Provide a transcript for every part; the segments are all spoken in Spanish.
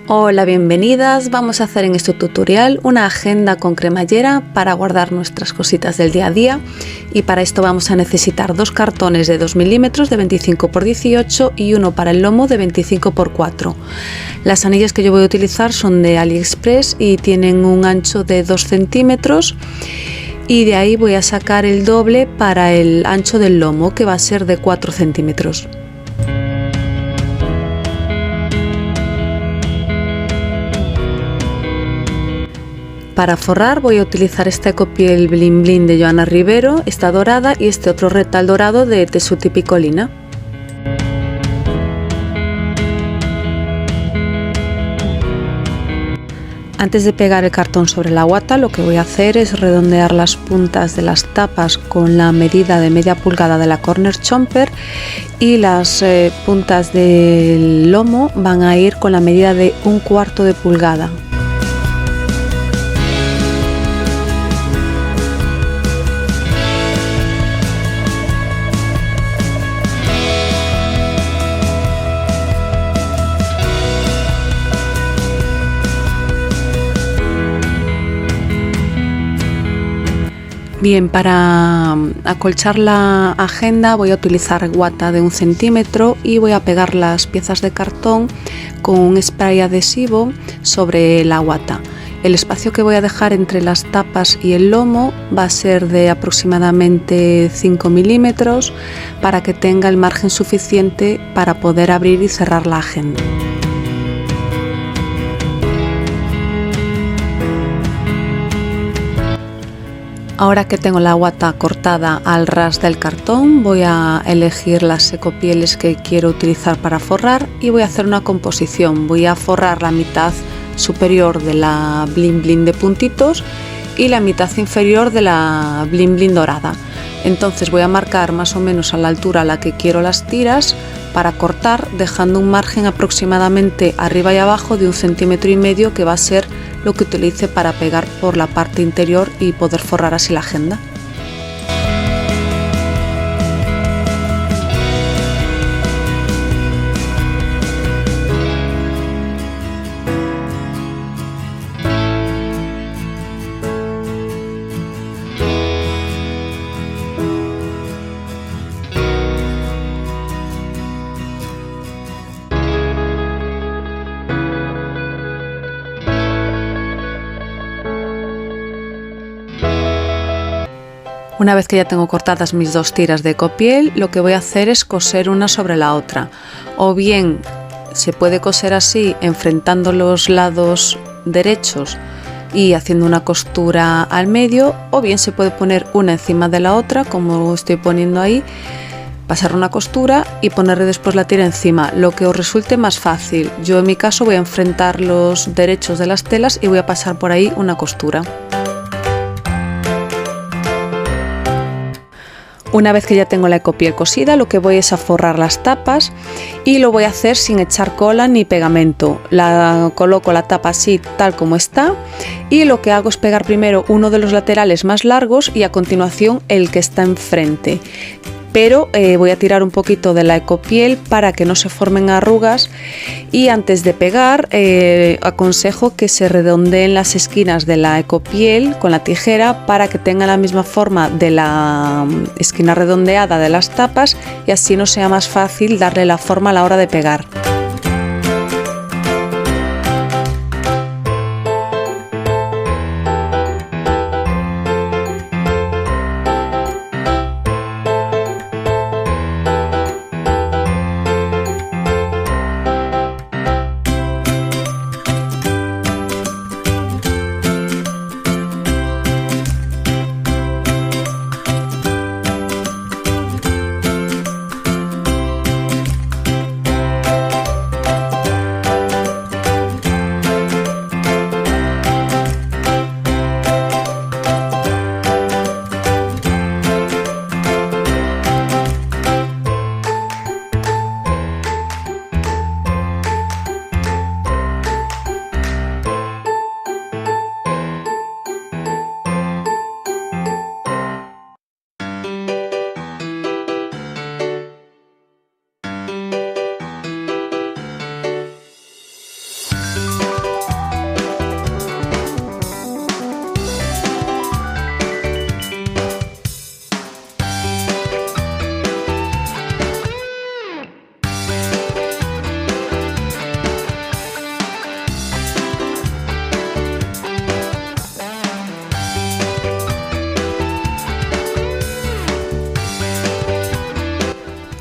Hola, bienvenidas. Vamos a hacer en este tutorial una agenda con cremallera para guardar nuestras cositas del día a día, y para esto vamos a necesitar dos cartones de 2 milímetros de 25 x 18 y uno para el lomo de 25 x 4. Las anillas que yo voy a utilizar son de AliExpress y tienen un ancho de 2 centímetros, y de ahí voy a sacar el doble para el ancho del lomo, que va a ser de 4 centímetros. Para forrar voy a utilizar esta ecopiel Bling Bling de Joana Rivero, esta dorada, y este otro retal dorado de Tessuti Piccolina. Antes de pegar el cartón sobre la guata, lo que voy a hacer es redondear las puntas de las tapas con la medida de media pulgada de la Corner Chomper, y las puntas del lomo van a ir con la medida de 1/4 de pulgada. Bien, para acolchar la agenda voy a utilizar guata de 1 centímetro y voy a pegar las piezas de cartón con un spray adhesivo sobre la guata. El espacio que voy a dejar entre las tapas y el lomo va a ser de aproximadamente 5 milímetros para que tenga el margen suficiente para poder abrir y cerrar la agenda. Ahora que tengo la guata cortada al ras del cartón, voy a elegir las ecopieles que quiero utilizar para forrar y voy a hacer una composición. Voy a forrar la mitad superior de la Bling Bling de puntitos y la mitad inferior de la Bling Bling dorada. Entonces voy a marcar más o menos a la altura a la que quiero las tiras para cortar, dejando un margen aproximadamente arriba y abajo de 1,5 centímetros, que va a ser lo que utilice para pegar por la parte interior y poder forrar así la agenda. Una vez que ya tengo cortadas mis dos tiras de ecopiel, lo que voy a hacer es coser una sobre la otra. O bien se puede coser así, enfrentando los lados derechos y haciendo una costura al medio, o bien se puede poner una encima de la otra, como estoy poniendo ahí, pasar una costura y ponerle después la tira encima, lo que os resulte más fácil. Yo en mi caso voy a enfrentar los derechos de las telas y voy a pasar por ahí una costura. Una vez que ya tengo la ecopiel cosida, lo que voy es a forrar las tapas, y lo voy a hacer sin echar cola ni pegamento. Coloco la tapa así tal como está, y lo que hago es pegar primero uno de los laterales más largos y a continuación el que está enfrente. Pero voy a tirar un poquito de la ecopiel para que no se formen arrugas, y antes de pegar aconsejo que se redondeen las esquinas de la ecopiel con la tijera para que tenga la misma forma de la esquina redondeada de las tapas, y así nos sea más fácil darle la forma a la hora de pegar.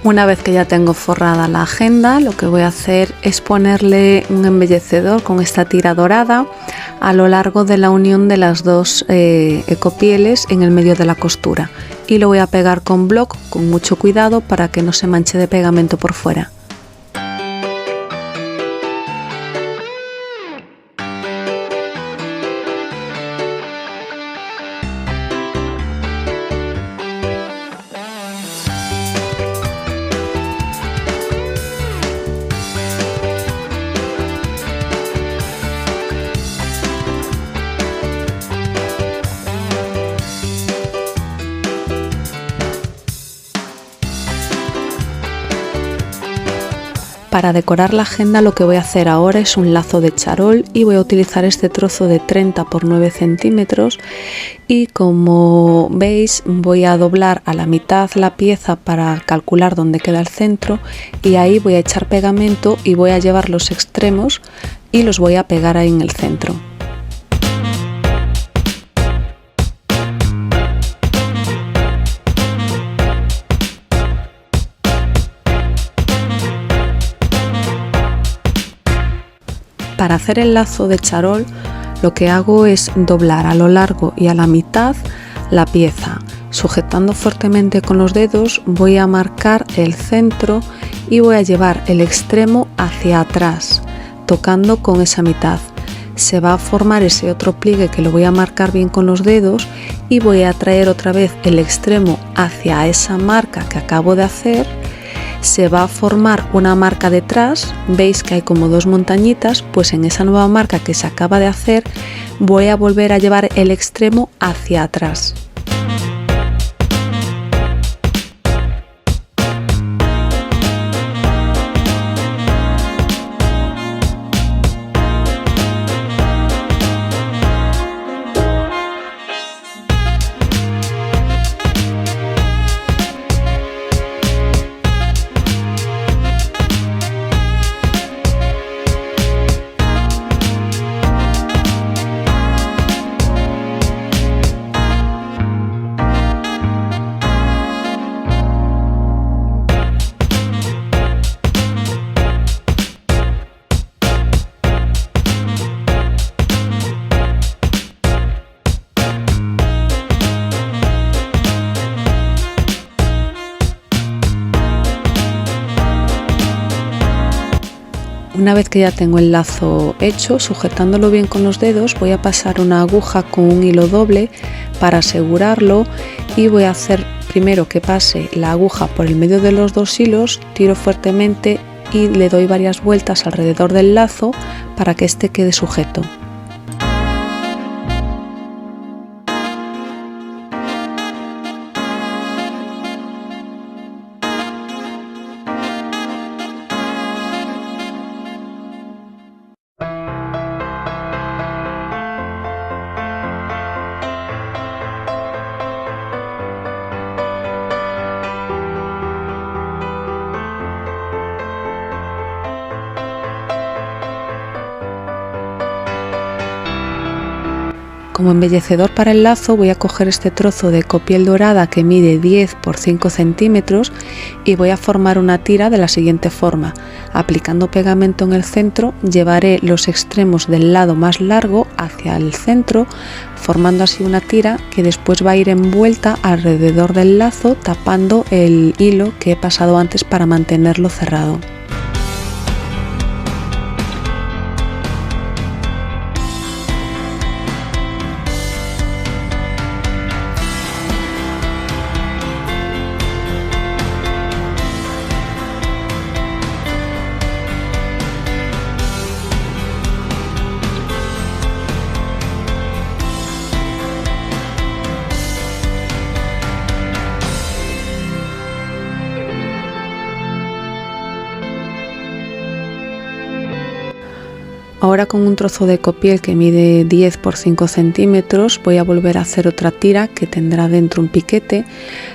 Una vez que ya tengo forrada la agenda, lo que voy a hacer es ponerle un embellecedor con esta tira dorada a lo largo de la unión de las dos ecopieles en el medio de la costura, y lo voy a pegar con bloc con mucho cuidado para que no se manche de pegamento por fuera. Para decorar la agenda lo que voy a hacer ahora es un lazo de charol y voy a utilizar este trozo de 30 por 9 centímetros, y como veis voy a doblar a la mitad la pieza para calcular dónde queda el centro, y ahí voy a echar pegamento y voy a llevar los extremos y los voy a pegar ahí en el centro. Para hacer el lazo de charol lo que hago es doblar a lo largo y a la mitad la pieza. Sujetando fuertemente con los dedos voy a marcar el centro y voy a llevar el extremo hacia atrás, tocando con esa mitad. Se va a formar ese otro pliegue que lo voy a marcar bien con los dedos, y voy a traer otra vez el extremo hacia esa marca que acabo de hacer. Se va a formar una marca detrás, veis que hay como dos montañitas, pues en esa nueva marca que se acaba de hacer voy a volver a llevar el extremo hacia atrás. Una vez que ya tengo el lazo hecho, sujetándolo bien con los dedos, voy a pasar una aguja con un hilo doble para asegurarlo, y voy a hacer primero que pase la aguja por el medio de los dos hilos, tiro fuertemente y le doy varias vueltas alrededor del lazo para que este quede sujeto. Como embellecedor para el lazo voy a coger este trozo de copiel dorada que mide 10 por 5 centímetros y voy a formar una tira de la siguiente forma. Aplicando pegamento en el centro, llevaré los extremos del lado más largo hacia el centro, formando así una tira que después va a ir envuelta alrededor del lazo, tapando el hilo que he pasado antes para mantenerlo cerrado. Ahora con un trozo de copiel que mide 10 por 5 centímetros voy a volver a hacer otra tira que tendrá dentro un piquete.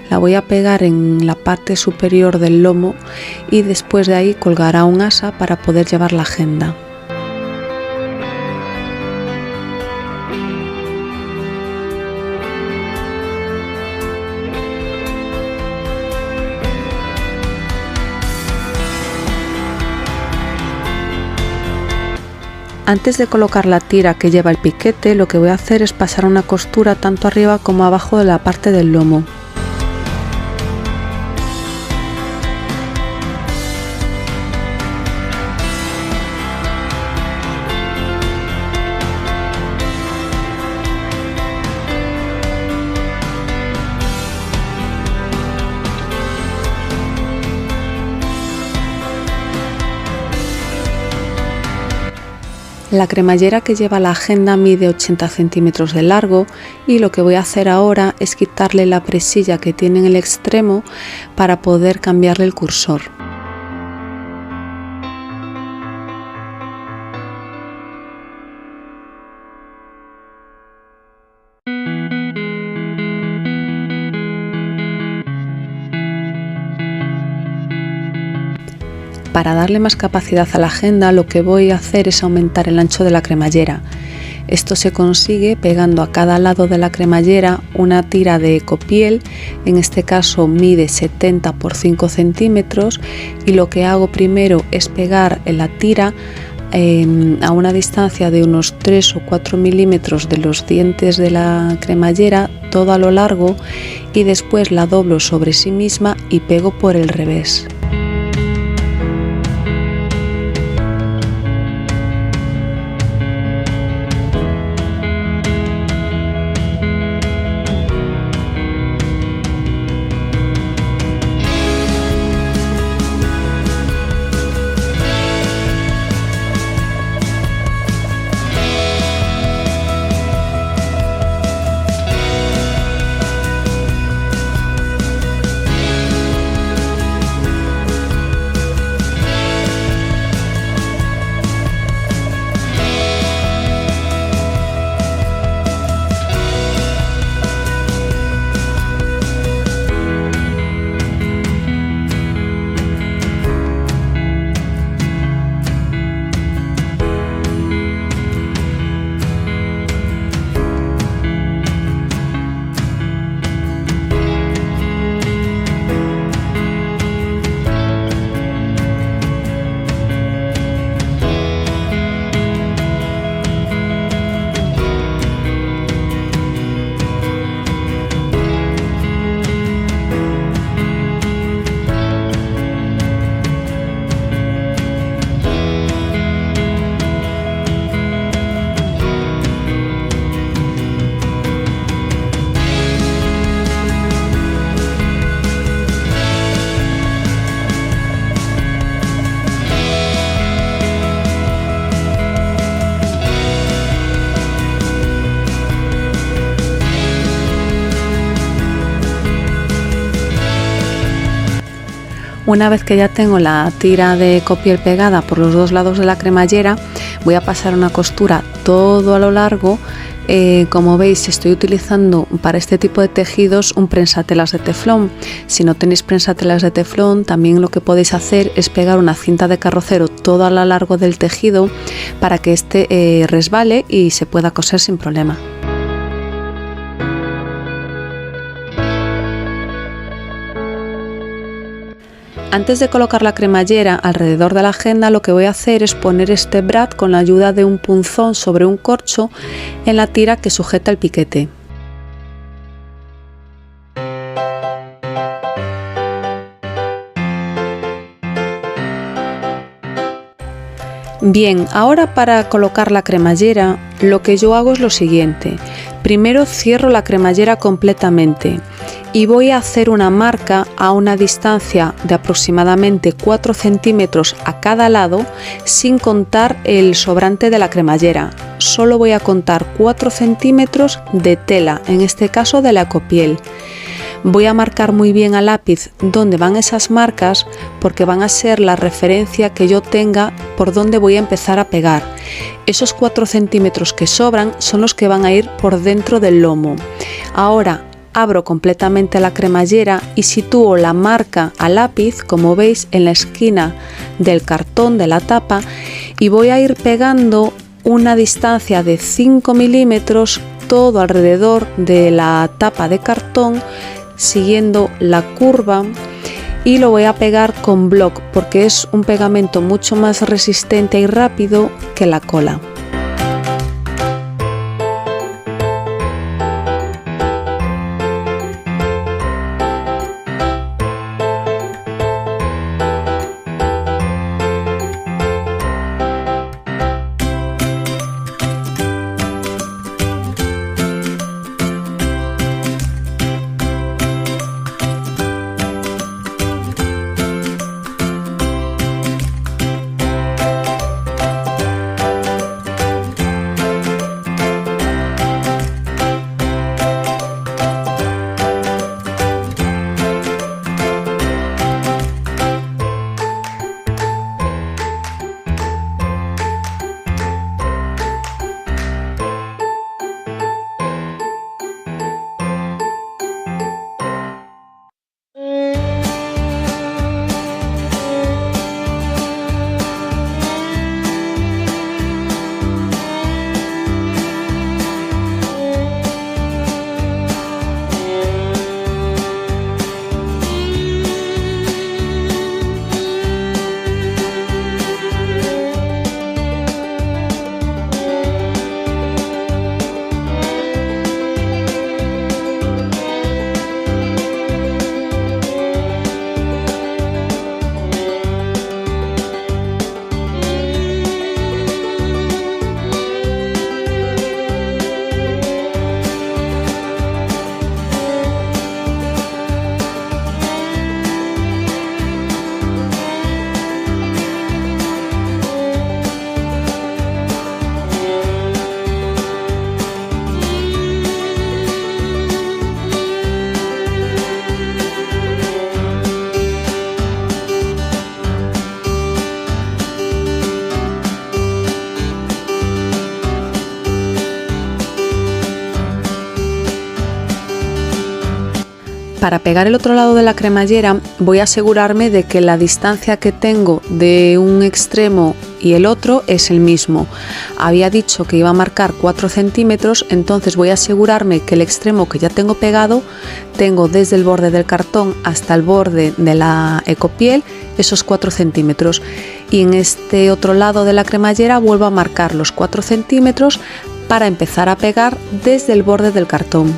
La voy a pegar en la parte superior del lomo y después de ahí colgará un asa para poder llevar la agenda. Antes de colocar la tira que lleva el piquete, lo que voy a hacer es pasar una costura tanto arriba como abajo de la parte del lomo. La cremallera que lleva la agenda mide 80 centímetros de largo y lo que voy a hacer ahora es quitarle la presilla que tiene en el extremo para poder cambiarle el cursor. Para darle más capacidad a la agenda, lo que voy a hacer es aumentar el ancho de la cremallera. Esto se consigue pegando a cada lado de la cremallera una tira de ecopiel, en este caso mide 70 por 5 centímetros, y lo que hago primero es pegar la tira a una distancia de unos 3 o 4 milímetros de los dientes de la cremallera, todo a lo largo, y después la doblo sobre sí misma y pego por el revés. Una vez que ya tengo la tira de ecopiel pegada por los dos lados de la cremallera, voy a pasar una costura todo a lo largo. Como veis, estoy utilizando para este tipo de tejidos un prensatelas de teflón. Si no tenéis prensatelas de teflón, también lo que podéis hacer es pegar una cinta de carrocero todo a lo largo del tejido para que este resbale y se pueda coser sin problema. Antes de colocar la cremallera alrededor de la agenda, lo que voy a hacer es poner este brad con la ayuda de un punzón sobre un corcho en la tira que sujeta el piquete. Bien, ahora para colocar la cremallera, lo que yo hago es lo siguiente. Primero cierro la cremallera completamente y voy a hacer una marca a una distancia de aproximadamente 4 centímetros a cada lado, sin contar el sobrante de la cremallera. Solo voy a contar 4 centímetros de tela, en este caso de la ecopiel. Voy a marcar muy bien a lápiz dónde van esas marcas, porque van a ser la referencia que yo tenga por dónde voy a empezar a pegar. Esos 4 centímetros que sobran son los que van a ir por dentro del lomo. Ahora abro completamente la cremallera y sitúo la marca a lápiz, como veis, en la esquina del cartón de la tapa, y voy a ir pegando una distancia de 5 milímetros todo alrededor de la tapa de cartón, siguiendo la curva, y lo voy a pegar con bloc porque es un pegamento mucho más resistente y rápido que la cola. Para pegar el otro lado de la cremallera voy a asegurarme de que la distancia que tengo de un extremo y el otro es el mismo. Había dicho que iba a marcar 4 centímetros, entonces voy a asegurarme que el extremo que ya tengo pegado, tengo desde el borde del cartón hasta el borde de la ecopiel esos 4 centímetros. Y en este otro lado de la cremallera vuelvo a marcar los 4 centímetros para empezar a pegar desde el borde del cartón.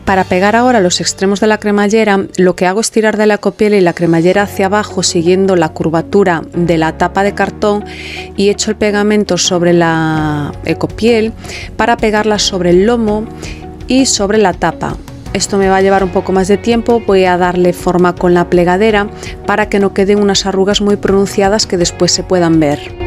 Para pegar ahora los extremos de la cremallera, lo que hago es tirar de la ecopiel y la cremallera hacia abajo siguiendo la curvatura de la tapa de cartón y echo el pegamento sobre la ecopiel para pegarla sobre el lomo y sobre la tapa. Esto me va a llevar un poco más de tiempo, voy a darle forma con la plegadera para que no queden unas arrugas muy pronunciadas que después se puedan ver.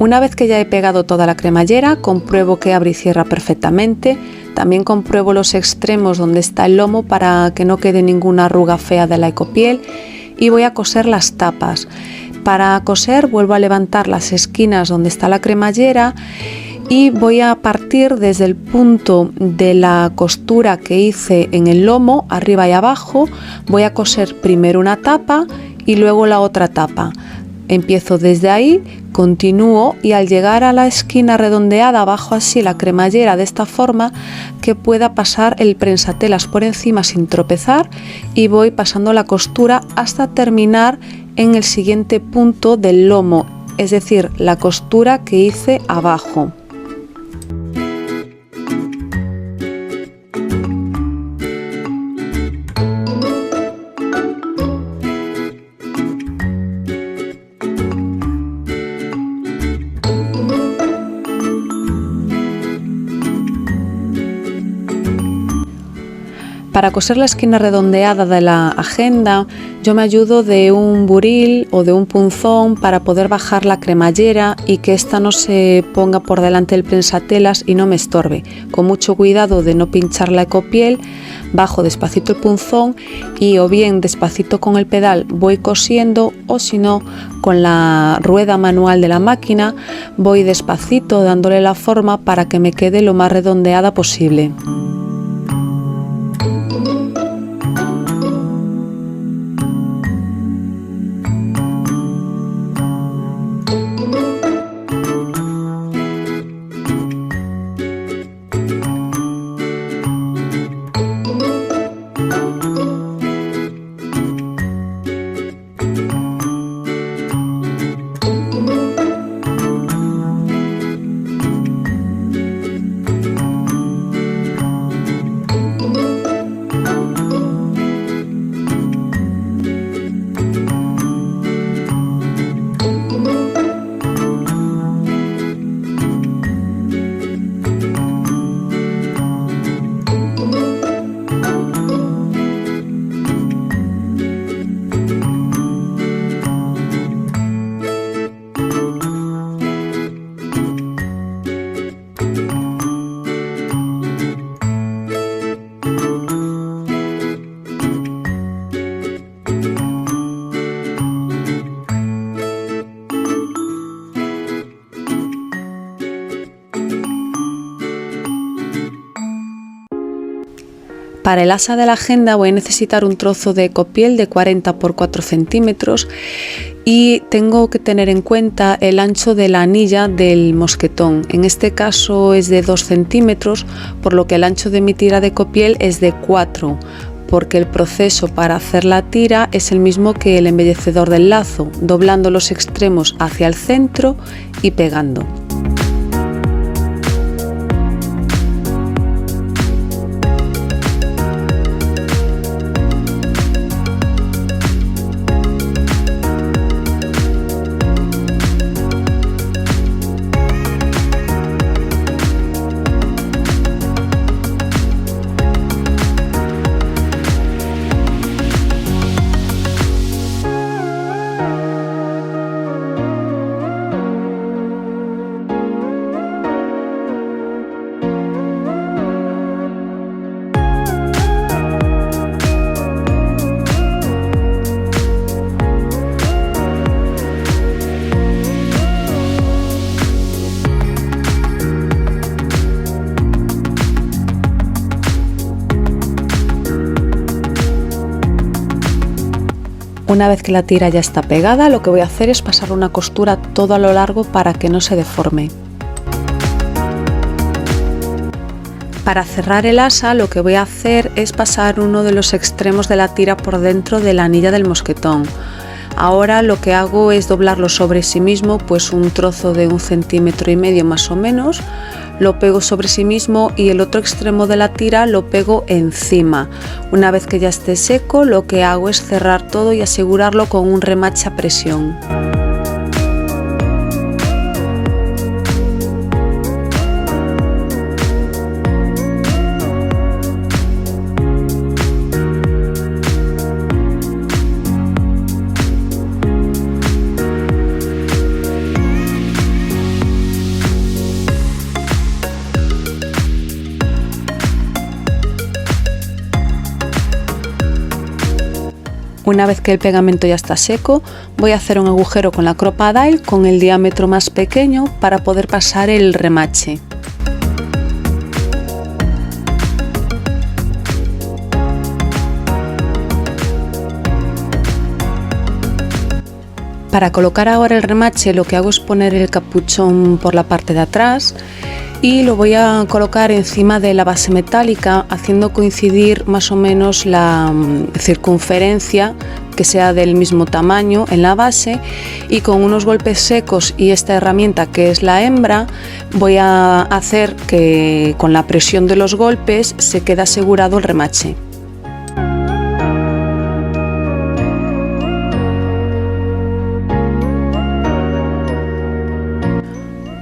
Una vez que ya he pegado toda la cremallera, compruebo que abre y cierra perfectamente, También compruebo los extremos donde está el lomo para que no quede ninguna arruga fea de la ecopiel y voy a coser las tapas. Para coser vuelvo a levantar las esquinas donde está la cremallera y voy a partir desde el punto de la costura que hice en el lomo, arriba y abajo. Voy a coser primero una tapa y luego la otra tapa. Empiezo desde ahí, continúo y al llegar a la esquina redondeada bajo así la cremallera de esta forma que pueda pasar el prensatelas por encima sin tropezar y voy pasando la costura hasta terminar en el siguiente punto del lomo, es decir, la costura que hice abajo. Para coser la esquina redondeada de la agenda, yo me ayudo de un buril o de un punzón para poder bajar la cremallera y que ésta no se ponga por delante del prensatelas y no me estorbe. Con mucho cuidado de no pinchar la ecopiel, bajo despacito el punzón y o bien despacito con el pedal voy cosiendo o si no con la rueda manual de la máquina voy despacito dándole la forma para que me quede lo más redondeada posible. Para el asa de la agenda voy a necesitar un trozo de ecopiel de 40 por 4 centímetros y tengo que tener en cuenta el ancho de la anilla del mosquetón. En este caso es de 2 centímetros, por lo que el ancho de mi tira de ecopiel es de 4, porque el proceso para hacer la tira es el mismo que el embellecedor del lazo, doblando los extremos hacia el centro y pegando. Una vez que la tira ya está pegada, lo que voy a hacer es pasar una costura todo a lo largo para que no se deforme. Para cerrar el asa, lo que voy a hacer es pasar uno de los extremos de la tira por dentro de la anilla del mosquetón. Ahora lo que hago es doblarlo sobre sí mismo, pues un trozo de 1,5 centímetros más o menos, lo pego sobre sí mismo y el otro extremo de la tira lo pego encima. Una vez que ya esté seco, lo que hago es cerrar todo y asegurarlo con un remache a presión. Una vez que el pegamento ya está seco, voy a hacer un agujero con la Crop-A-Dyle con el diámetro más pequeño para poder pasar el remache. Para colocar ahora el remache, lo que hago es poner el capuchón por la parte de atrás y lo voy a colocar encima de la base metálica, haciendo coincidir más o menos la circunferencia, que sea del mismo tamaño en la base, y con unos golpes secos y esta herramienta que es la hembra voy a hacer que con la presión de los golpes se quede asegurado el remache.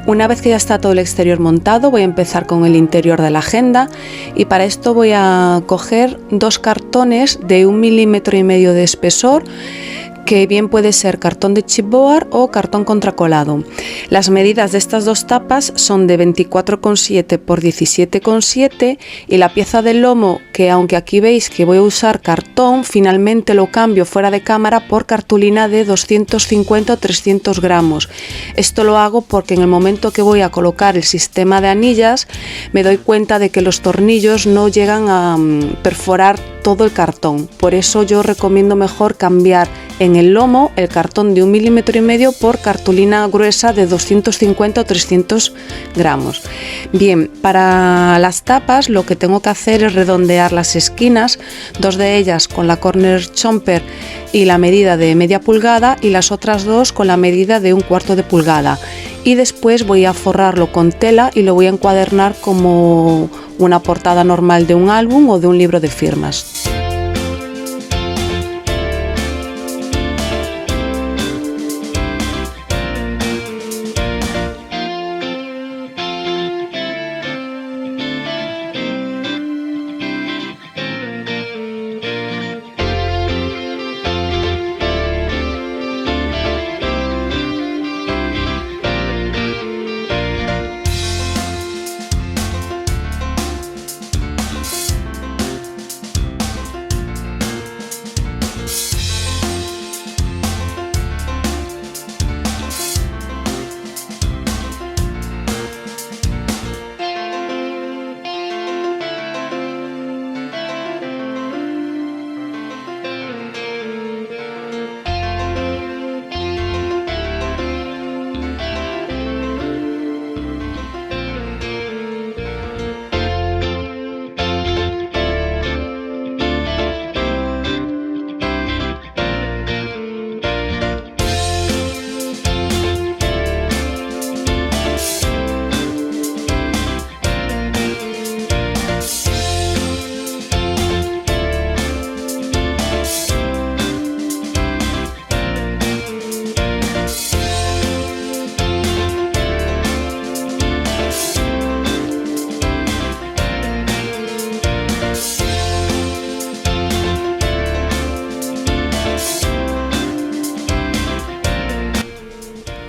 Una vez que ya está todo el exterior montado, voy a empezar con el interior de la agenda y para esto voy a coger 2 cartones de 1,5 milímetros de espesor, que bien puede ser cartón de chipboard o cartón contracolado. Las medidas de estas 2 tapas son de 24,7 por 17,7 y la pieza del lomo, que aunque aquí veis que voy a usar cartón, finalmente lo cambio fuera de cámara por cartulina de 250 o 300 gramos. Esto lo hago porque en el momento que voy a colocar el sistema de anillas me doy cuenta de que los tornillos no llegan a perforar todo el cartón. Por eso yo recomiendo mejor cambiar en el lomo el cartón de 1,5 milímetros por cartulina gruesa de 250 o 300 gramos. Bien, para las tapas lo que tengo que hacer es redondear las esquinas, 2 de ellas con la corner chomper y la medida de media pulgada y las otras 2 con la medida de 1/4 de pulgada. Y después voy a forrarlo con tela y lo voy a encuadernar como una portada normal de un álbum o de un libro de firmas.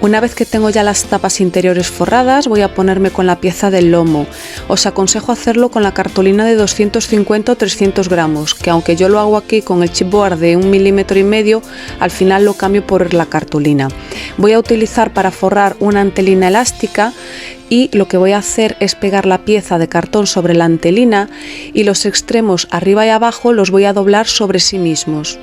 Una vez que tengo ya las tapas interiores forradas, voy a ponerme con la pieza del lomo. Os aconsejo hacerlo con la cartulina de 250 o 300 gramos, que aunque yo lo hago aquí con el chipboard de 1,5 milímetros, al final lo cambio por la cartulina. Voy a utilizar para forrar una antelina elástica y lo que voy a hacer es pegar la pieza de cartón sobre la antelina y los extremos arriba y abajo los voy a doblar sobre sí mismos.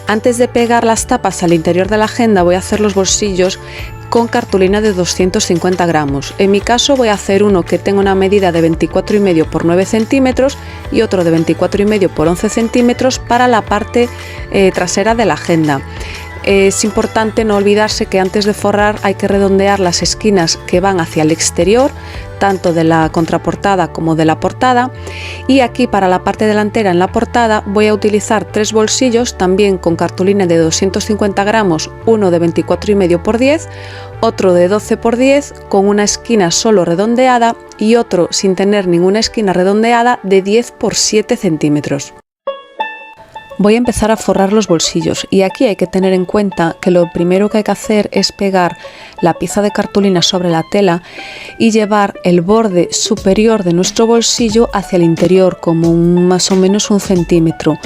Antes de pegar las tapas al interior de la agenda voy a hacer los bolsillos con cartulina de 250 gramos. En mi caso voy a hacer uno que tenga una medida de 24,5 por 9 centímetros y otro de 24,5 por 11 centímetros para la parte trasera de la agenda. Es importante no olvidarse que antes de forrar hay que redondear las esquinas que van hacia el exterior, tanto de la contraportada como de la portada, y aquí para la parte delantera en la portada voy a utilizar 3 bolsillos también con cartulina de 250 gramos, uno de 24,5 por 10, otro de 12 por 10 con una esquina solo redondeada y otro sin tener ninguna esquina redondeada de 10 por 7 centímetros. Voy a empezar a forrar los bolsillos y aquí hay que tener en cuenta que lo primero que hay que hacer es pegar la pieza de cartulina sobre la tela y llevar el borde superior de nuestro bolsillo hacia el interior como más o menos 1 centímetro.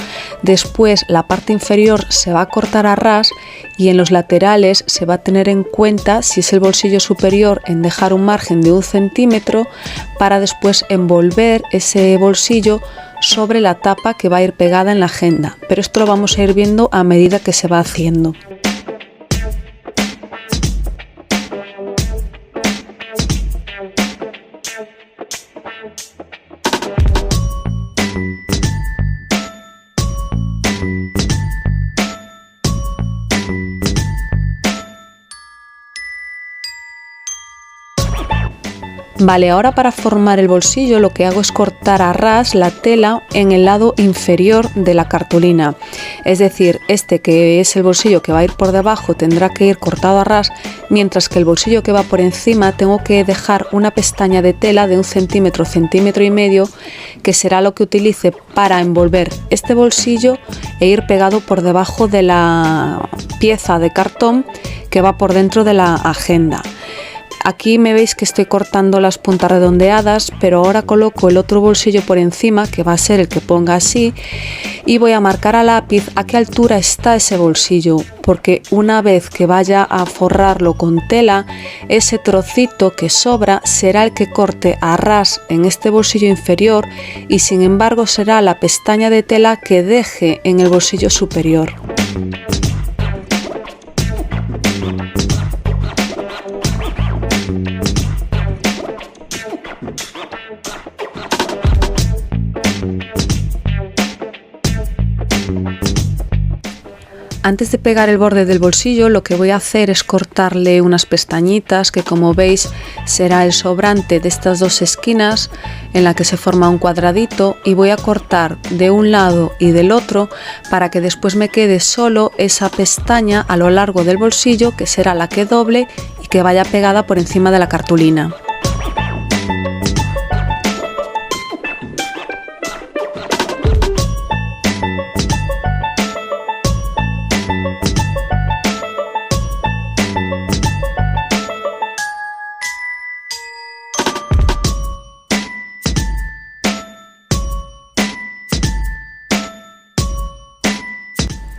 Después la parte inferior se va a cortar a ras y en los laterales se va a tener en cuenta si es el bolsillo superior en dejar un margen de 1 centímetro para después envolver ese bolsillo sobre la tapa que va a ir pegada en la agenda, pero esto lo vamos a ir viendo a medida que se va haciendo. Vale, ahora para formar el bolsillo lo que hago es cortar a ras la tela en el lado inferior de la cartulina. Es decir, este que es el bolsillo que va a ir por debajo tendrá que ir cortado a ras, mientras que el bolsillo que va por encima tengo que dejar una pestaña de tela de 1 centímetro, centímetro y medio, que será lo que utilice para envolver este bolsillo e ir pegado por debajo de la pieza de cartón que va por dentro de la agenda. Aquí me veis que estoy cortando las puntas redondeadas, pero ahora coloco el otro bolsillo por encima, que va a ser el que ponga así, y voy a marcar a lápiz a qué altura está ese bolsillo, porque una vez que vaya a forrarlo con tela, ese trocito que sobra será el que corte a ras en este bolsillo inferior y sin embargo será la pestaña de tela que deje en el bolsillo superior. Antes de pegar el borde del bolsillo lo que voy a hacer es cortarle unas pestañitas que, como veis, será el sobrante de estas dos esquinas en la que se forma un cuadradito, y voy a cortar de un lado y del otro para que después me quede solo esa pestaña a lo largo del bolsillo, que será la que doble y que vaya pegada por encima de la cartulina.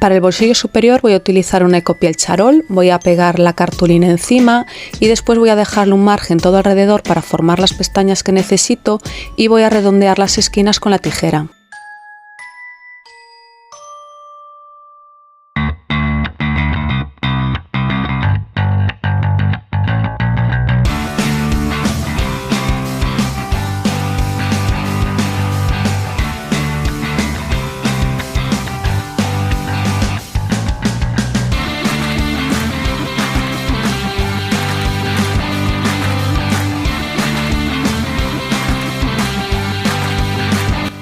Para el bolsillo superior voy a utilizar una ecopiel charol, voy a pegar la cartulina encima y después voy a dejarle un margen todo alrededor para formar las pestañas que necesito y voy a redondear las esquinas con la tijera.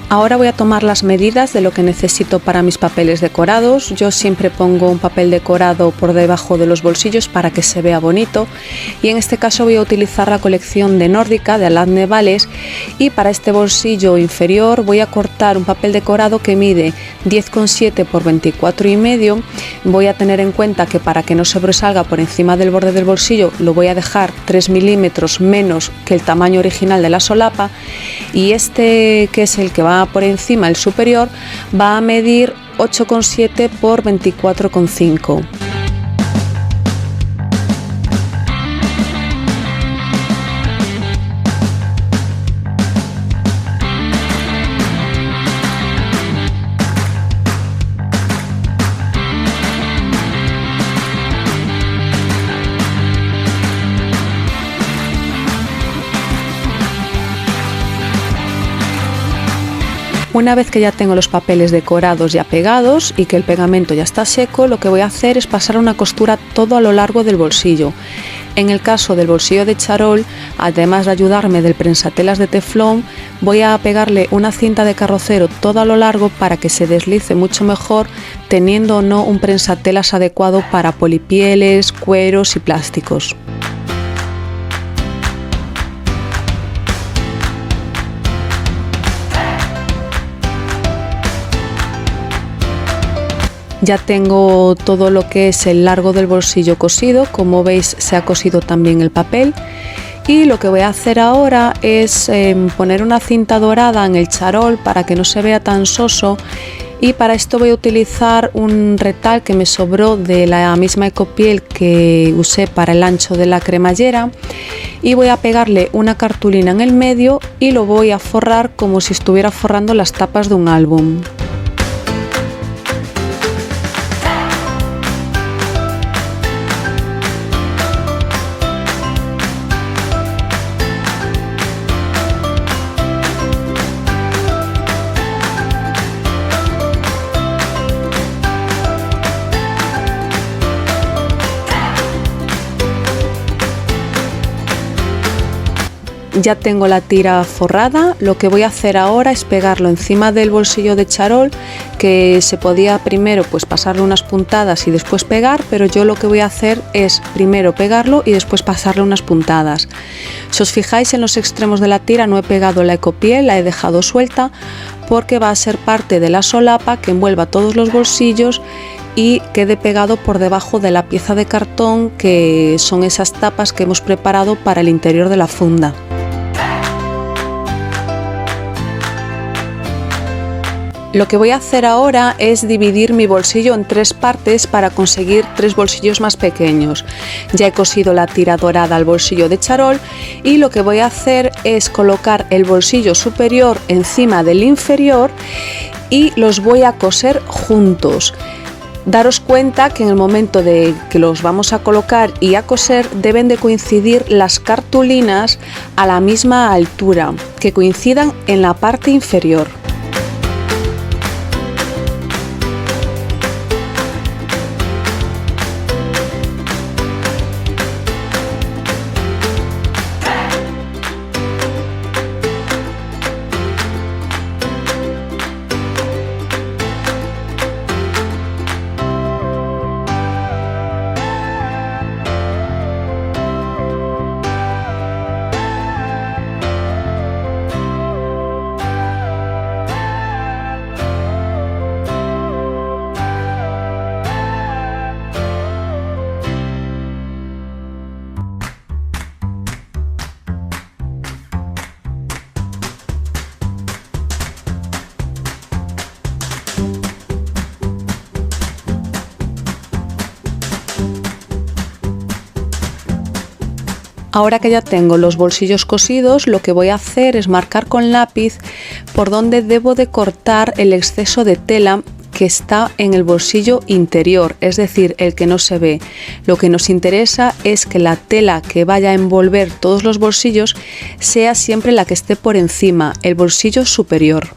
Ahora voy a tomar las medidas de lo que necesito para mis papeles decorados. Yo siempre pongo un papel decorado por debajo de los bolsillos para que se vea bonito, y en este caso voy a utilizar la colección de Nórdica de Aladne Vales, y para este bolsillo inferior voy a cortar un papel decorado que mide 10,7 por 24,5. Voy a tener en cuenta que para que no sobresalga por encima del borde del bolsillo lo voy a dejar 3 milímetros menos que el tamaño original de la solapa, y este, que es el que va por encima, el superior, va a medir 8,7 por 24,5. Una vez que ya tengo los papeles decorados ya pegados y que el pegamento ya está seco, lo que voy a hacer es pasar una costura todo a lo largo del bolsillo. En el caso del bolsillo de charol, además de ayudarme del prensatelas de teflón, voy a pegarle una cinta de carrocero todo a lo largo para que se deslice mucho mejor, teniendo o no un prensatelas adecuado para polipieles, cueros y plásticos. Ya tengo todo lo que es el largo del bolsillo cosido, como veis se ha cosido también el papel, y lo que voy a hacer ahora es poner una cinta dorada en el charol para que no se vea tan soso, y para esto voy a utilizar un retal que me sobró de la misma ecopiel que usé para el ancho de la cremallera, y voy a pegarle una cartulina en el medio y lo voy a forrar como si estuviera forrando las tapas de un álbum. Ya tengo la tira forrada, lo que voy a hacer ahora es pegarlo encima del bolsillo de charol, que se podía primero pues pasarle unas puntadas y después pegar, pero yo lo que voy a hacer es primero pegarlo y después pasarle unas puntadas. Si os fijáis en los extremos de la tira no he pegado la ecopiel, la he dejado suelta porque va a ser parte de la solapa que envuelva todos los bolsillos y quede pegado por debajo de la pieza de cartón, que son esas tapas que hemos preparado para el interior de la funda. Lo que voy a hacer ahora es dividir mi bolsillo en tres partes para conseguir tres bolsillos más pequeños. Ya he cosido la tira dorada al bolsillo de charol y lo que voy a hacer es colocar el bolsillo superior encima del inferior y los voy a coser juntos. Daros cuenta que en el momento de que los vamos a colocar y a coser deben de coincidir las cartulinas a la misma altura, que coincidan en la parte inferior. Ahora que ya tengo los bolsillos cosidos, lo que voy a hacer es marcar con lápiz por donde debo de cortar el exceso de tela que está en el bolsillo interior, es decir, el que no se ve. Lo que nos interesa es que la tela que vaya a envolver todos los bolsillos sea siempre la que esté por encima, el bolsillo superior.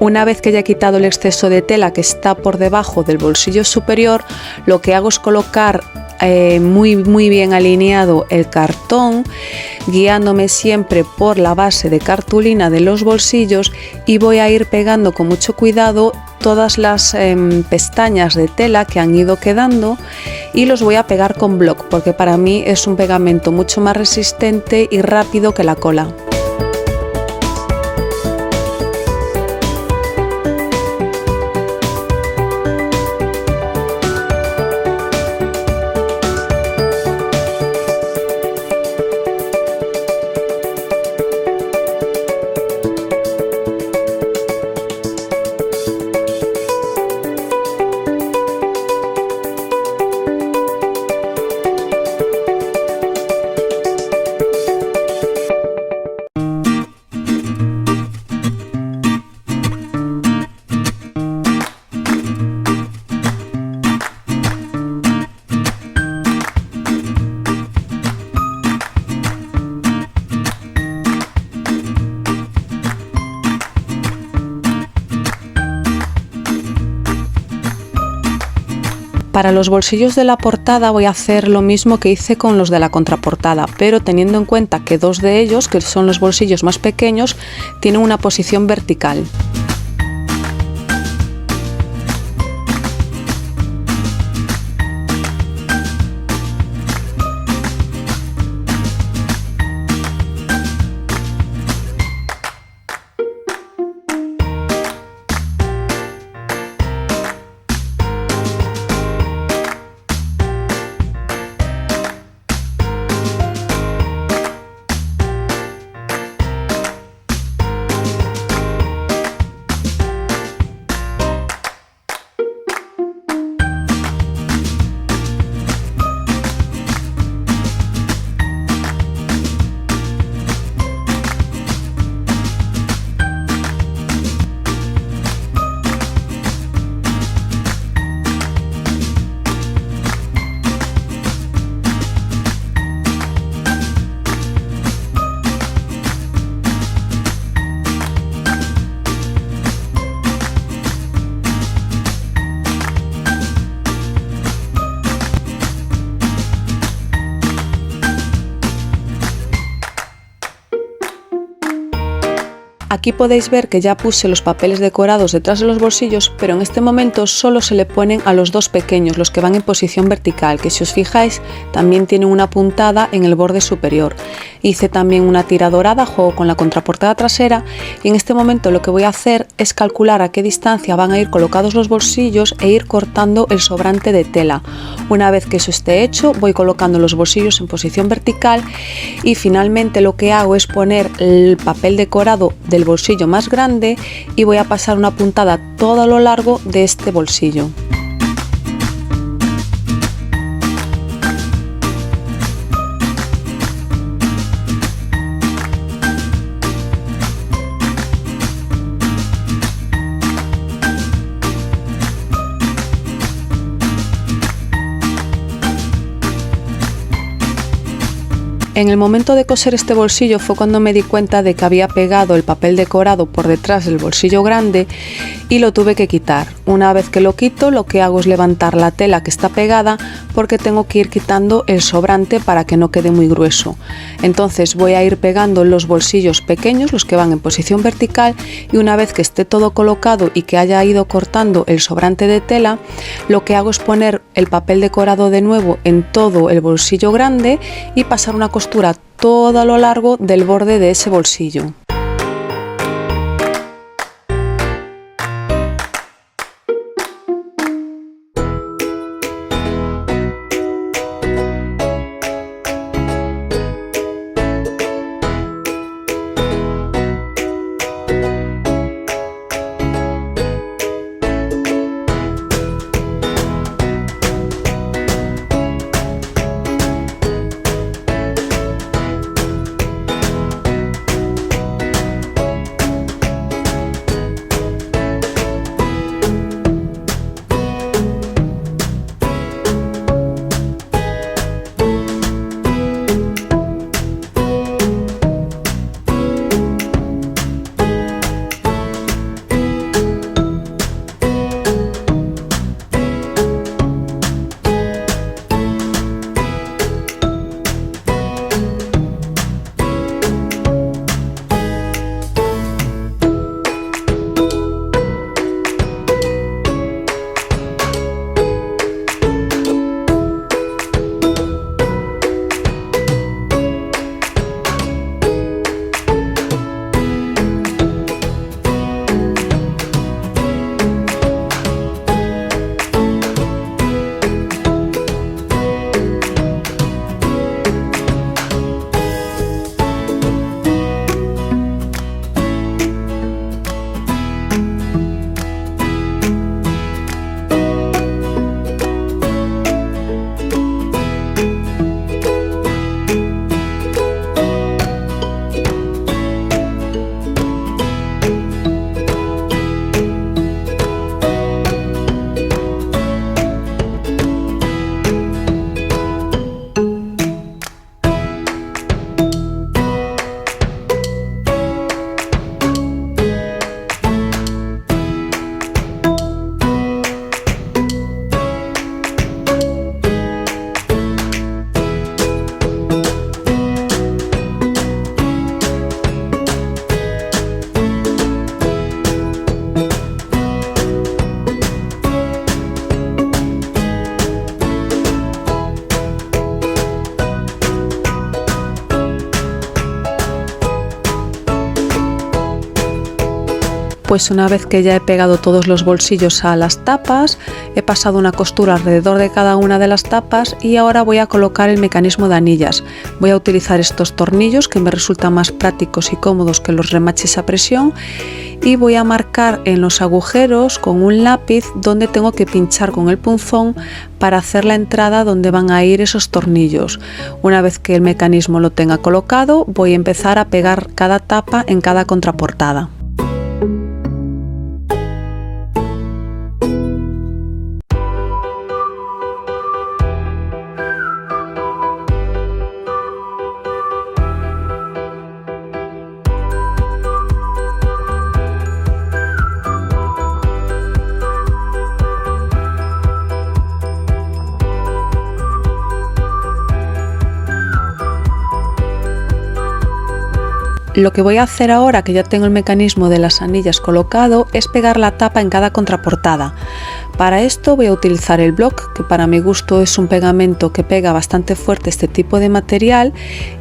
Una vez que ya he quitado el exceso de tela que está por debajo del bolsillo superior, lo que hago es colocar muy bien alineado el cartón, guiándome siempre por la base de cartulina de los bolsillos, y voy a ir pegando con mucho cuidado todas las pestañas de tela que han ido quedando, y los voy a pegar con bloc porque para mí es un pegamento mucho más resistente y rápido que la cola. Para los bolsillos de la portada voy a hacer lo mismo que hice con los de la contraportada, pero teniendo en cuenta que dos de ellos, que son los bolsillos más pequeños, tienen una posición vertical. Aquí podéis ver que ya puse los papeles decorados detrás de los bolsillos, pero en este momento solo se le ponen a los dos pequeños, los que van en posición vertical, que si os fijáis también tienen una puntada en el borde superior. Hice también una tira dorada, juego con la contraportada trasera, y en este momento lo que voy a hacer es calcular a qué distancia van a ir colocados los bolsillos e ir cortando el sobrante de tela. Una vez que eso esté hecho, voy colocando los bolsillos en posición vertical y finalmente lo que hago es poner el papel decorado del bolsillo más grande y voy a pasar una puntada todo a lo largo de este bolsillo. En el momento de coser este bolsillo fue cuando me di cuenta de que había pegado el papel decorado por detrás del bolsillo grande y lo tuve que quitar. Una vez que lo quito, lo que hago es levantar la tela que está pegada porque tengo que ir quitando el sobrante para que no quede muy grueso. Entonces voy a ir pegando los bolsillos pequeños, los que van en posición vertical, y una vez que esté todo colocado y que haya ido cortando el sobrante de tela, lo que hago es poner el papel decorado de nuevo en todo el bolsillo grande y pasar una costura todo a lo largo del borde de ese bolsillo. Pues una vez que ya he pegado todos los bolsillos a las tapas, he pasado una costura alrededor de cada una de las tapas y ahora voy a colocar el mecanismo de anillas. Voy a utilizar estos tornillos que me resultan más prácticos y cómodos que los remaches a presión y voy a marcar en los agujeros con un lápiz donde tengo que pinchar con el punzón para hacer la entrada donde van a ir esos tornillos. Una vez que el mecanismo lo tenga colocado, voy a empezar a pegar cada tapa en cada contraportada. Lo que voy a hacer ahora que ya tengo el mecanismo de las anillas colocado es pegar la tapa en cada contraportada. Para esto voy a utilizar el Block, que para mi gusto es un pegamento que pega bastante fuerte este tipo de material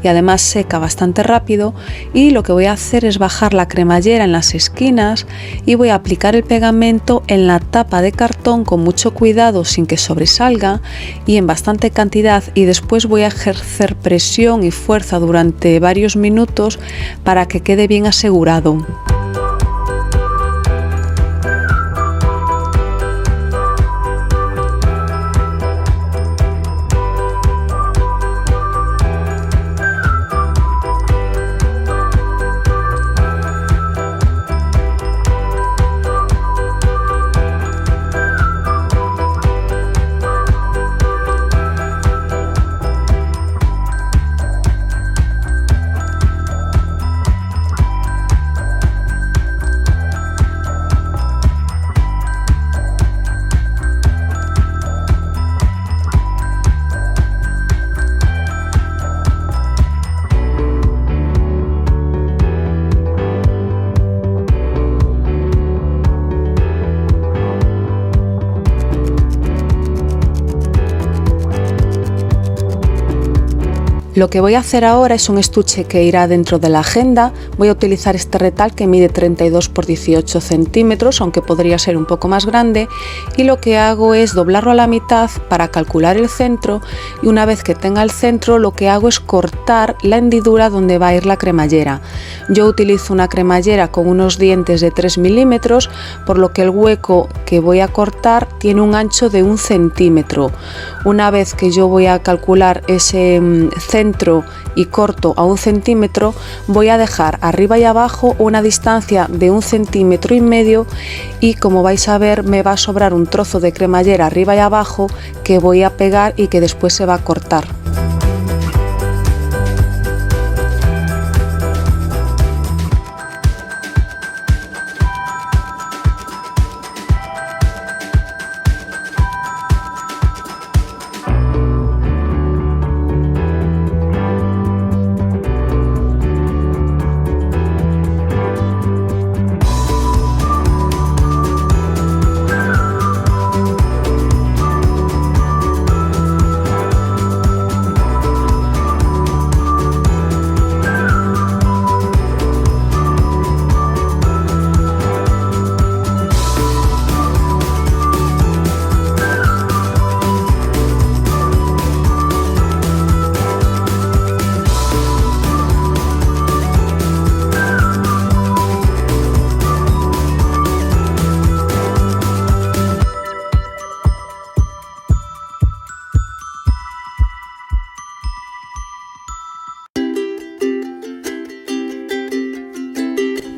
y además seca bastante rápido, y lo que voy a hacer es bajar la cremallera en las esquinas y voy a aplicar el pegamento en la tapa de cartón con mucho cuidado sin que sobresalga y en bastante cantidad, y después voy a ejercer presión y fuerza durante varios minutos para que quede bien asegurado. Lo que voy a hacer ahora es un estuche que irá dentro de la agenda. Voy a utilizar este retal que mide 32 por 18 centímetros, aunque podría ser un poco más grande, y lo que hago es doblarlo a la mitad para calcular el centro, y una vez que tenga el centro lo que hago es cortar la hendidura donde va a ir la cremallera. Yo utilizo una cremallera con unos dientes de 3 milímetros, por lo que el hueco que voy a cortar tiene un ancho de 1 centímetro. Una vez que yo voy a calcular ese centro y corto a 1 centímetro, voy a dejar arriba y abajo una distancia de 1,5 centímetros, y como vais a ver me va a sobrar un trozo de cremallera arriba y abajo que voy a pegar y que después se va a cortar.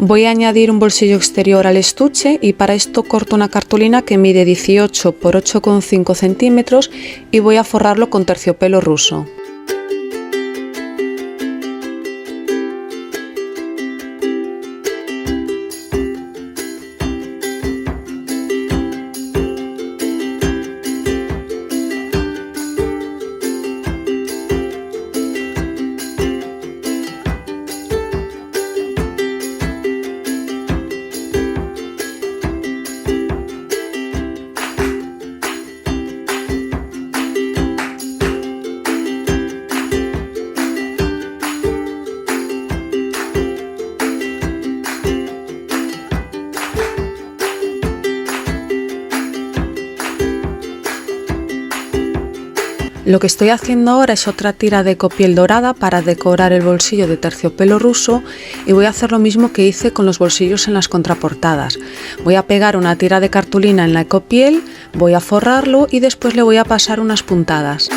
Voy a añadir un bolsillo exterior al estuche y para esto corto una cartulina que mide 18 por 8,5 centímetros y voy a forrarlo con terciopelo ruso. Lo que estoy haciendo ahora es otra tira de copiel dorada para decorar el bolsillo de terciopelo ruso y voy a hacer lo mismo que hice con los bolsillos en las contraportadas. Voy a pegar una tira de cartulina en la copiel, voy a forrarlo y después le voy a pasar unas puntadas.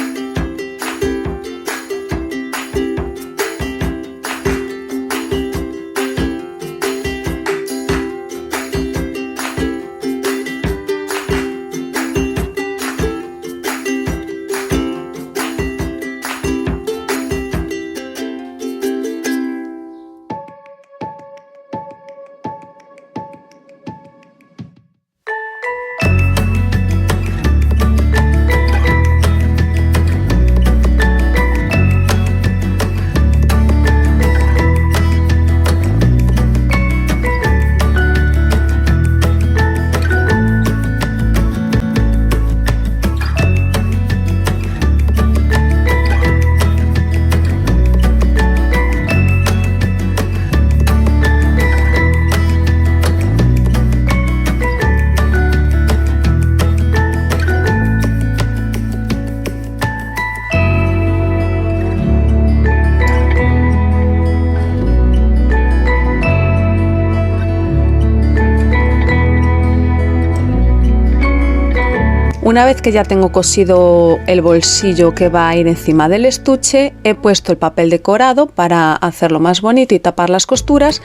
Una vez que ya tengo cosido el bolsillo que va a ir encima del estuche, he puesto el papel decorado para hacerlo más bonito y tapar las costuras,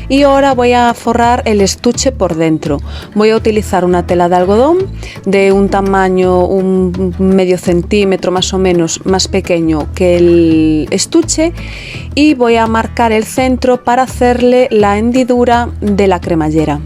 y ahora voy a forrar el estuche por dentro. Voy a utilizar una tela de algodón de un tamaño un medio centímetro más o menos más pequeño que el estuche y voy a marcar el centro para hacerle la hendidura de la cremallera.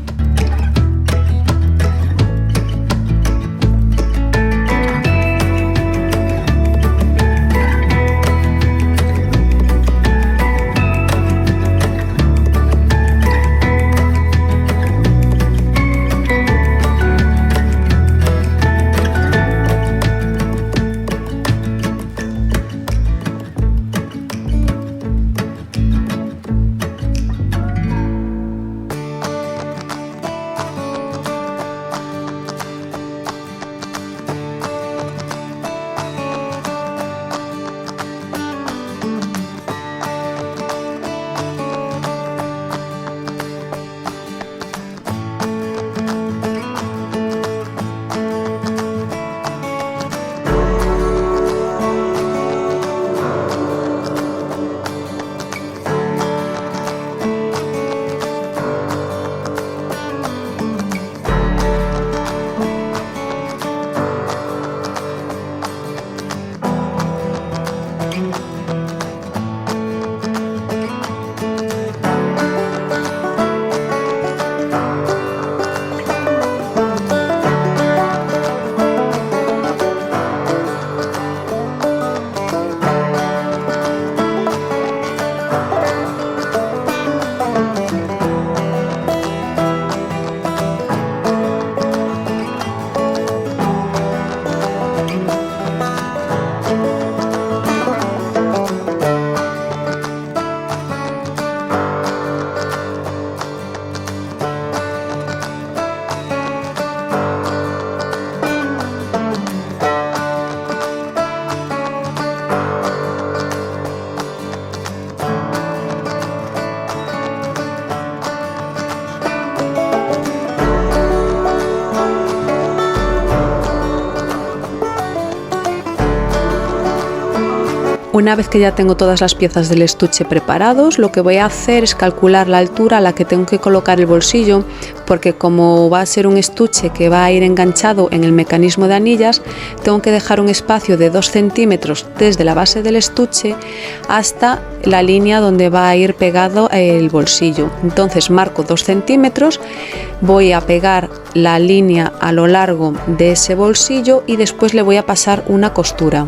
Una vez que ya tengo todas las piezas del estuche preparados, lo que voy a hacer es calcular la altura a la que tengo que colocar el bolsillo, porque como va a ser un estuche que va a ir enganchado en el mecanismo de anillas, tengo que dejar un espacio de 2 centímetros desde la base del estuche hasta la línea donde va a ir pegado el bolsillo. Entonces marco 2 centímetros, voy a pegar la línea a lo largo de ese bolsillo y después le voy a pasar una costura.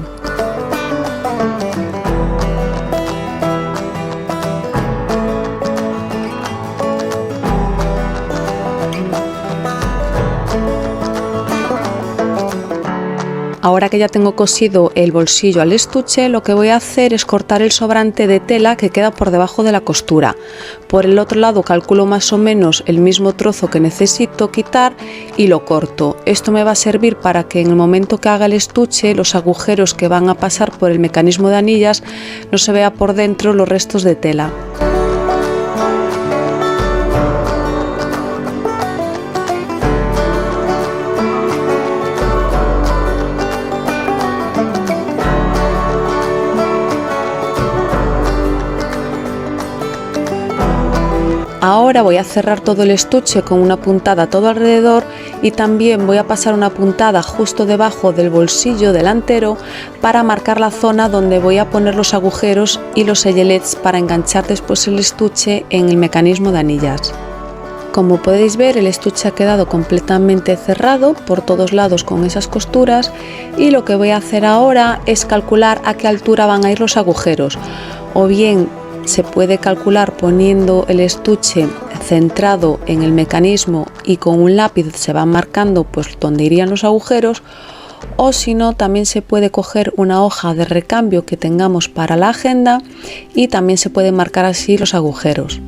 Ahora que ya tengo cosido el bolsillo al estuche, lo que voy a hacer es cortar el sobrante de tela que queda por debajo de la costura. Por el otro lado calculo más o menos el mismo trozo que necesito quitar y lo corto. Esto me va a servir para que en el momento que haga el estuche, los agujeros que van a pasar por el mecanismo de anillas no se vea por dentro los restos de tela. Ahora voy a cerrar todo el estuche con una puntada todo alrededor y también voy a pasar una puntada justo debajo del bolsillo delantero para marcar la zona donde voy a poner los agujeros y los sellelets para enganchar después el estuche en el mecanismo de anillas. Como podéis ver, el estuche ha quedado completamente cerrado por todos lados con esas costuras y lo que voy a hacer ahora es calcular a qué altura van a ir los agujeros. O bien se puede calcular poniendo el estuche centrado en el mecanismo y con un lápiz se van marcando pues donde irían los agujeros, o si no también se puede coger una hoja de recambio que tengamos para la agenda y también se pueden marcar así los agujeros.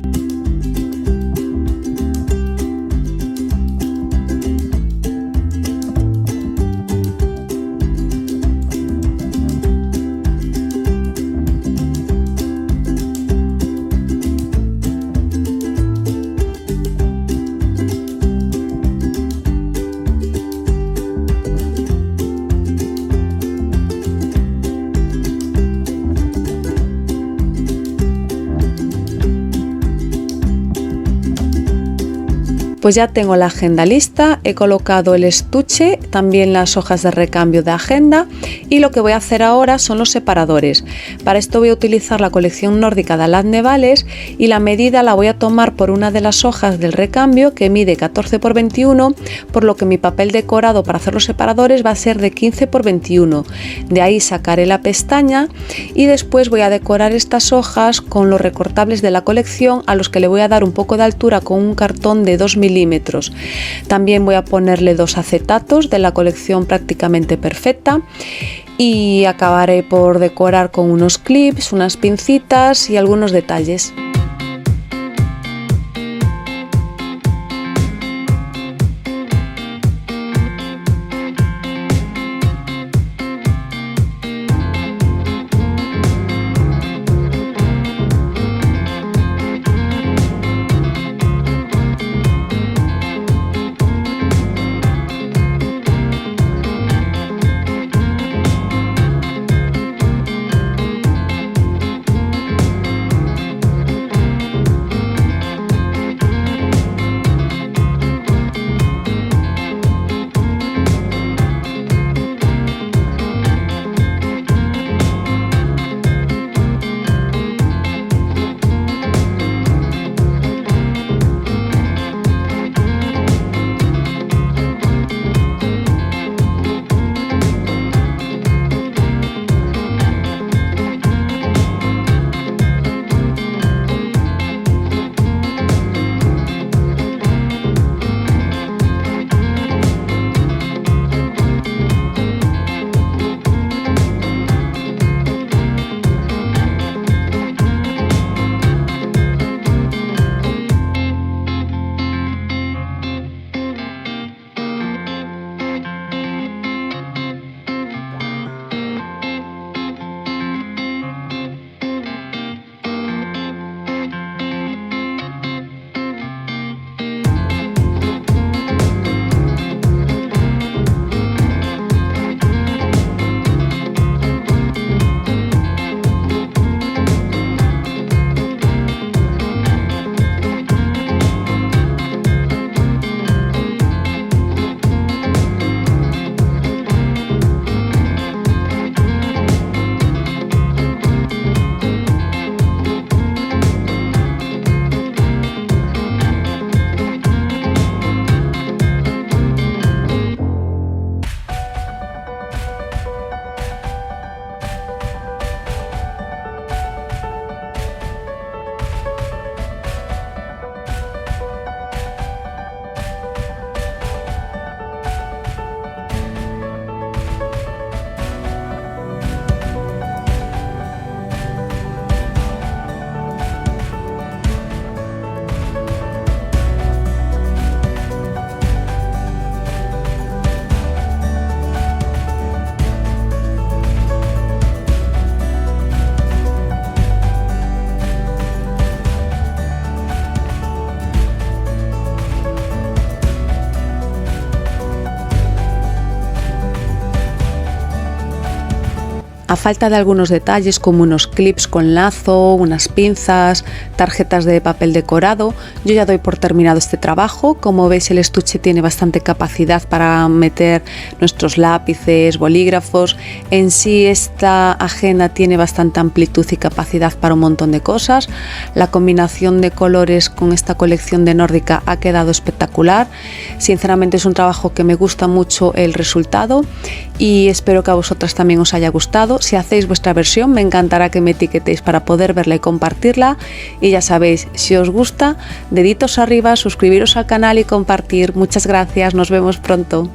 Pues ya tengo la agenda lista, he colocado el estuche, también las hojas de recambio de agenda y lo que voy a hacer ahora son los separadores. Para esto voy a utilizar la colección nórdica de Alat Nevales y la medida la voy a tomar por una de las hojas del recambio que mide 14 x 21, por lo que mi papel decorado para hacer los separadores va a ser de 15 x 21. De ahí sacaré la pestaña y después voy a decorar estas hojas con los recortables de la colección a los que le voy a dar un poco de altura con un cartón de 2 milímetros. También voy a ponerle 2 acetatos de la colección Prácticamente Perfecta y acabaré por decorar con unos clips, unas pincitas y algunos detalles. A falta de algunos detalles como unos clips con lazo, unas pinzas, tarjetas de papel decorado, yo ya doy por terminado este trabajo. Como veis, el estuche tiene bastante capacidad para meter nuestros lápices, bolígrafos. En sí esta agenda tiene bastante amplitud y capacidad para un montón de cosas. La combinación de colores con esta colección de Nórdica ha quedado espectacular. Sinceramente es un trabajo que me gusta mucho el resultado y espero que a vosotras también os haya gustado. Si hacéis vuestra versión, me encantará que me etiquetéis para poder verla y compartirla. Y ya sabéis, si os gusta, deditos arriba, suscribiros al canal y compartir. Muchas gracias, nos vemos pronto.